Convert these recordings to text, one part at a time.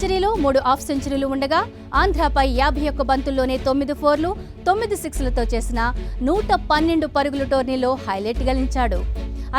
సెంచరీలు 3 హాఫ్ సెంచరీలు ఉండగా ఆంధ్రపై 51 బంతుల్లోనే 9 ఫోర్లు 9 సిక్స్లతో చేసిన 112 పరుగుల టోర్నీలో హైలైట్ గా నిలిచాడు.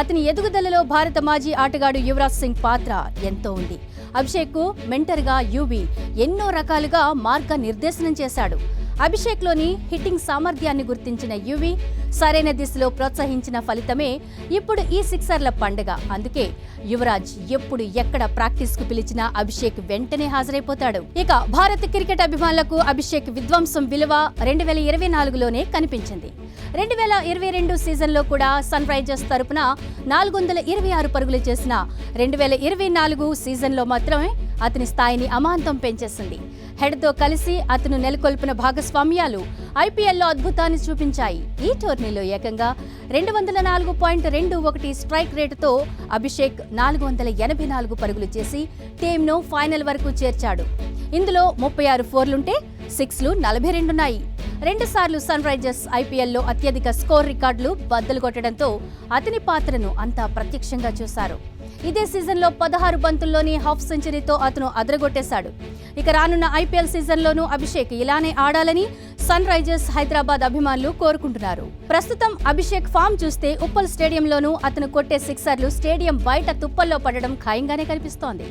అతని ఎదుగుదలలో భారత మాజీ ఆటగాడు యువరాజ్ సింగ్ పాత్ర ఎంతో ఉంది. అభిషేక్కు మెంటర్గా యువి ఎన్నో రకాలుగా మార్గనిర్దేశనం చేశాడు. అభిషేక్లోని హిట్టింగ్ సామర్థ్యాన్ని గుర్తించిన యువి సరైన దిశలో ప్రోత్సహించిన ఫలితమే ఇప్పుడు ఈ సిక్సర్ల పండుగ. అందుకే యువరాజ్ ఎప్పుడు ఎక్కడ ప్రాక్టీస్ కు పిలిచినా అభిషేక్ వెంటనే హాజరైపోతాడు. ఇక భారత క్రికెట్ అభిమానులకు అభిషేక్ విధ్వంసం విలువ 2024లోనే కనిపించింది. 2022 సీజన్లో కూడా సన్ రైజర్స్ తరపున 426 పరుగులు చేసిన 2024 సీజన్లో మాత్రమే అతని స్థాయిని అమాంతం పెంచేసింది. హెడ్తో కలిసి అతను నెలకొల్పిన భాగస్వామ్యాలు ఐపీఎల్లో అద్భుతాన్ని చూపించాయి. ఈ టోర్నీలో ఏకంగా 204.21 స్ట్రైక్ రేటుతో అభిషేక్ 484 పరుగులు చేసి టీంను ఫైనల్ వరకు చేర్చాడు. ఇందులో 36 ఫోర్లుంటే 6లు 42 ఉన్నాయి. 2 సార్లు సన్ రైజర్స్ ఐపీఎల్లో అత్యధిక స్కోర్ రికార్డులు బద్దలు కొట్టడంతో అతని పాత్రను అంతా ప్రత్యక్షంగా చూశారు. ఇదే సీజన్లో 16 బంతుల్లోని హాఫ్ సెంచరీతో అతను అదరగొట్టేశాడు. ఇక రానున్న ఐపీఎల్ సీజన్లోనూ అభిషేక్ ఇలానే ఆడాలని సన్ రైజర్స్ హైదరాబాద్ అభిమానులు కోరుకుంటున్నారు. ప్రస్తుతం అభిషేక్ ఫామ్ చూస్తే ఉప్పల్ స్టేడియంలోనూ అతను కొట్టే సిక్సర్లు స్టేడియం బయట తుప్పల్లో పడడం ఖాయంగానే కనిపిస్తోంది.